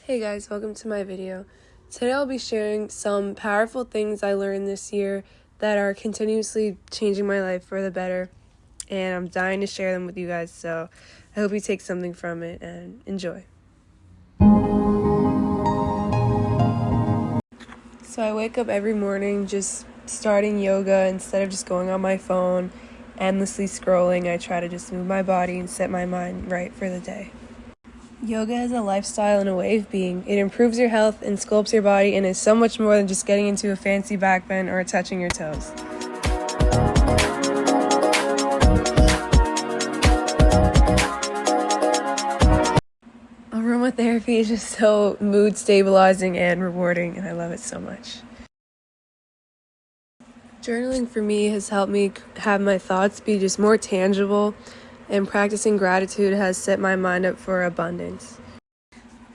Hey guys, welcome to my video. Today I'll be sharing some powerful things I learned this year that are continuously changing my life for the better, and I'm dying to share them with you guys, so I hope you take something from it and enjoy. So I wake up every morning just starting yoga instead of just going on my phone, endlessly scrolling. I try to just move my body and set my mind right for the day. Yoga is a lifestyle and a way of being. It improves your health and sculpts your body and is so much more than just getting into a fancy back bend or touching your toes. Aromatherapy is just so mood stabilizing and rewarding, and I love it so much. Journaling for me has helped me have my thoughts be just more tangible, and practicing gratitude has set my mind up for abundance.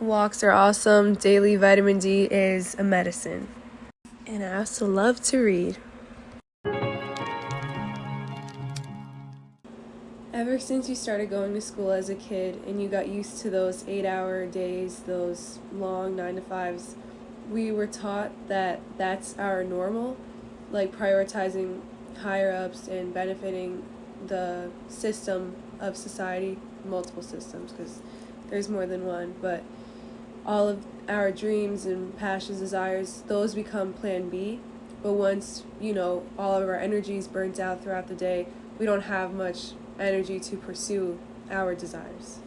Walks are awesome. Daily vitamin D is a medicine. And I also love to read. Ever since you started going to school as a kid and you got used to those 8-hour days, those long 9-to-5s, we were taught that that's our normal, like prioritizing higher ups and benefiting the system of society, multiple systems, because there's more than one, but all of our dreams and passions, desires, those become plan B. But once, all of our energy is burnt out throughout the day, we don't have much energy to pursue our desires.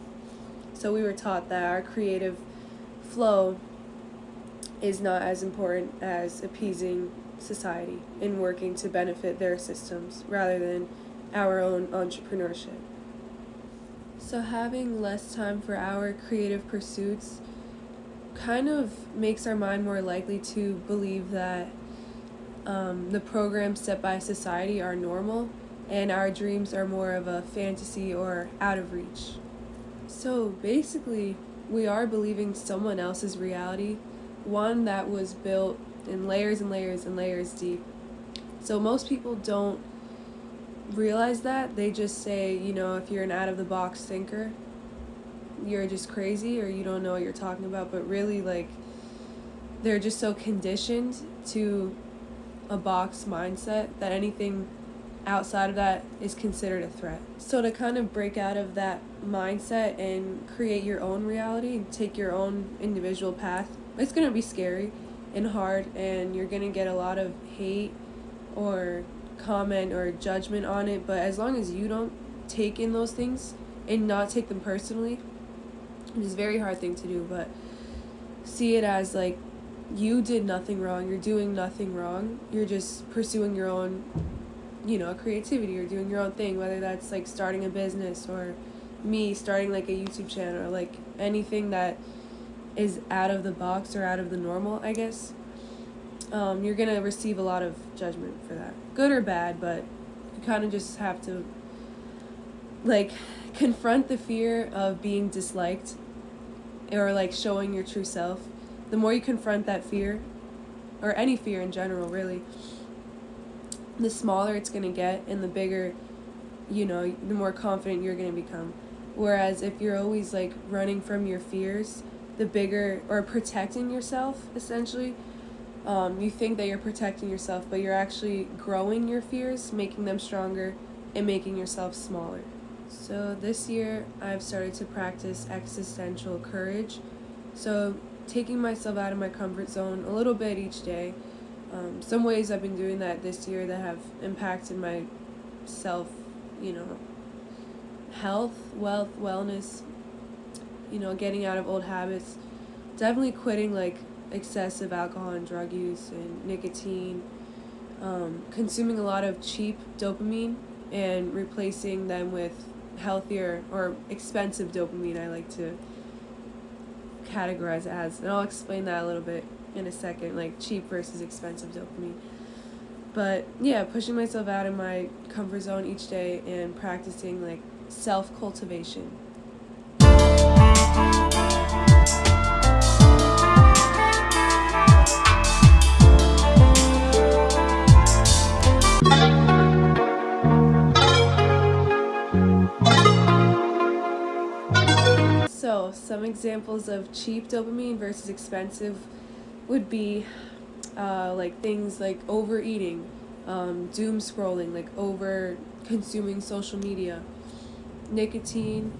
So we were taught that our creative flow is not as important as appeasing society and working to benefit their systems rather than our own entrepreneurship. So having less time for our creative pursuits kind of makes our mind more likely to believe that the programs set by society are normal and our dreams are more of a fantasy or out of reach. So basically, we are believing someone else's reality, one that was built in layers and layers and layers deep. So most people don't realize that. They just say, if you're an out-of-the-box thinker, you're just crazy or you don't know what you're talking about. But really, they're just so conditioned to a box mindset that anything outside of that is considered a threat. So to kind of break out of that mindset and create your own reality and take your own individual path, it's going to be scary and hard, and you're going to get a lot of hate or comment or judgment on it. But as long as you don't take in those things and not take them personally, which is a very hard thing to do, but see it as you did nothing wrong, you're doing nothing wrong, you're just pursuing your own creativity or doing your own thing, whether that's starting a business or me starting a YouTube channel or anything that is out of the box or out of the normal, I guess. You're gonna receive a lot of judgment for that, good or bad, but you kind of just have to confront the fear of being disliked or showing your true self. The more you confront that fear, or any fear in general really, the smaller it's going to get and the bigger, the more confident you're going to become. Whereas if you're always running from your fears, the bigger, or protecting yourself essentially, you think that you're protecting yourself, but you're actually growing your fears, making them stronger and making yourself smaller. So this year I've started to practice existential courage. So taking myself out of my comfort zone a little bit each day. Some ways I've been doing that this year that have impacted my self, health, wealth, wellness, getting out of old habits. Definitely quitting excessive alcohol and drug use and nicotine. Consuming a lot of cheap dopamine and replacing them with healthier or expensive dopamine, I like to categorize it as, and I'll explain that a little bit in a second, cheap versus expensive dopamine. But yeah, pushing myself out of my comfort zone each day and practicing self-cultivation. So some examples of cheap dopamine versus expensive would be like things like overeating, doom scrolling, like over consuming social media, nicotine,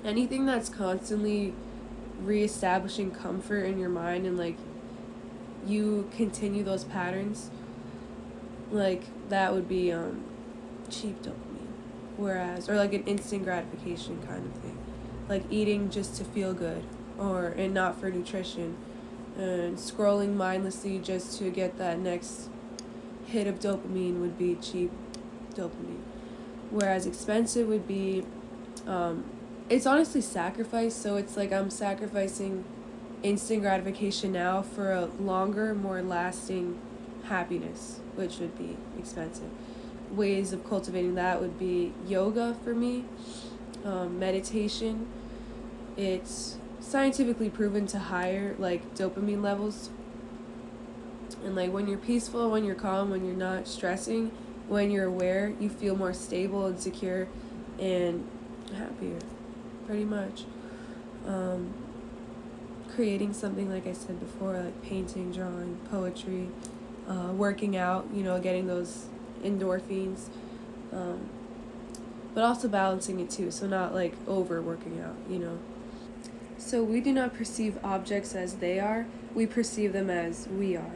anything that's constantly reestablishing comfort in your mind, and like you continue those patterns, like that would be cheap dopamine. Whereas, or like an instant gratification kind of thing, like eating just to feel good, and not for nutrition, and scrolling mindlessly just to get that next hit of dopamine would be cheap dopamine. Whereas expensive would be, it's honestly sacrifice. So it's like I'm sacrificing instant gratification now for a longer, more lasting happiness, which would be expensive. Ways of cultivating that would be yoga for me, meditation. It's scientifically proven to higher like dopamine levels. And like when you're peaceful, when you're calm, when you're not stressing, when you're aware, you feel more stable and secure and happier, pretty much. Creating something, like I said before, like painting, drawing, poetry, working out, getting those endorphins, but also balancing it too, so not like over working out. So we do not perceive objects as they are, we perceive them as we are.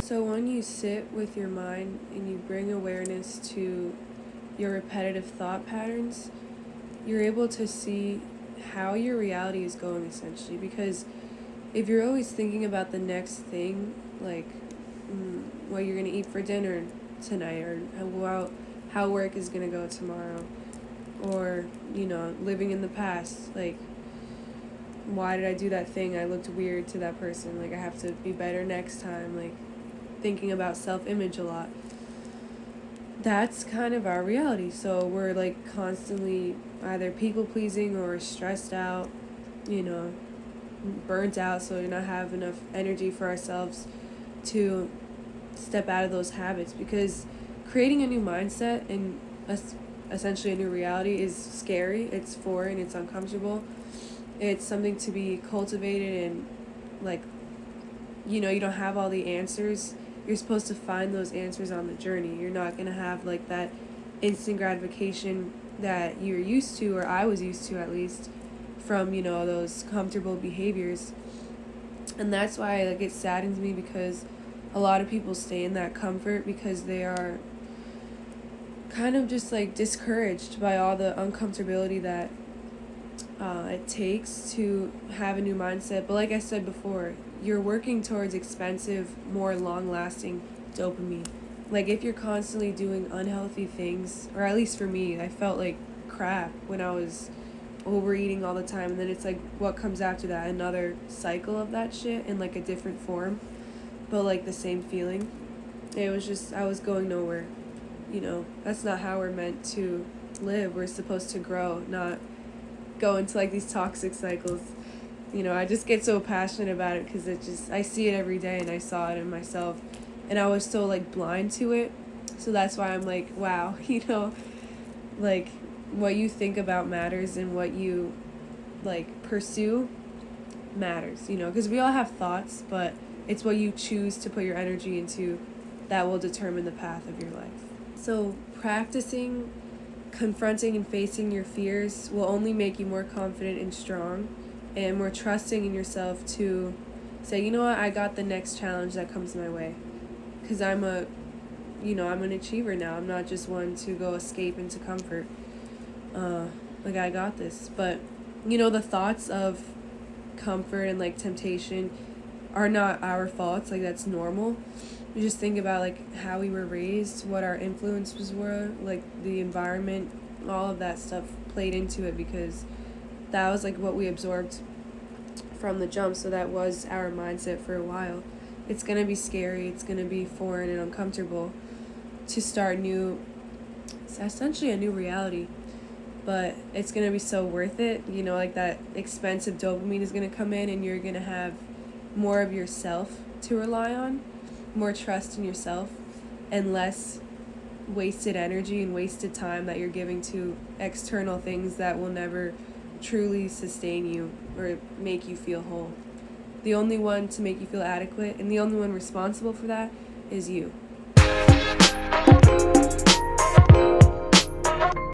So when you sit with your mind and you bring awareness to your repetitive thought patterns, you're able to see how your reality is going, essentially. Because if you're always thinking about the next thing, like what you're going to eat for dinner tonight, or how work is going to go tomorrow, or living in the past, like why did I do that thing? I looked weird to that person, like I have to be better next time, like thinking about self-image a lot. That's kind of our reality. So we're like constantly either people pleasing or stressed out, burnt out, so we not have enough energy for ourselves to step out of those habits. Because creating a new mindset and essentially a new reality is scary, it's foreign, it's uncomfortable. It's something to be cultivated, and like you don't have all the answers. You're supposed to find those answers on the journey. You're not going to have like that instant gratification that you're used to, or I was used to at least, from those comfortable behaviors. And that's why like it saddens me, because a lot of people stay in that comfort because they are kind of just like discouraged by all the uncomfortability that it takes to have a new mindset. But like I said before, you're working towards expensive, more long-lasting dopamine. Like if you're constantly doing unhealthy things, or at least for me, I felt like crap when I was overeating all the time, and then it's like what comes after that? Another cycle of that shit in like a different form, but like the same feeling. It was just, I was going nowhere. That's not how we're meant to live. We're supposed to grow, not go into like these toxic cycles. I just get so passionate about it because I see it every day, and I saw it in myself, and I was so like blind to it. So that's why I'm like, wow, like what you think about matters, and what you like pursue matters, because we all have thoughts, but it's what you choose to put your energy into that will determine the path of your life. So practicing, confronting, and facing your fears will only make you more confident and strong, and more trusting in yourself to say, you know what, I got the next challenge that comes my way. Because I'm an achiever now. I'm not just one to go escape into comfort. Like, I got this. But, the thoughts of comfort and, like, temptation are not our faults. Like, that's normal. You just think about, like, how we were raised, what our influences were, like, the environment, all of that stuff played into it, because that was like what we absorbed from the jump. So that was our mindset for a while. It's going to be scary. It's going to be foreign and uncomfortable to start essentially a new reality. But it's going to be so worth it. Like that expensive dopamine is going to come in, and you're going to have more of yourself to rely on, more trust in yourself, and less wasted energy and wasted time that you're giving to external things that will never truly sustain you or make you feel whole. The only one to make you feel adequate and the only one responsible for that is you.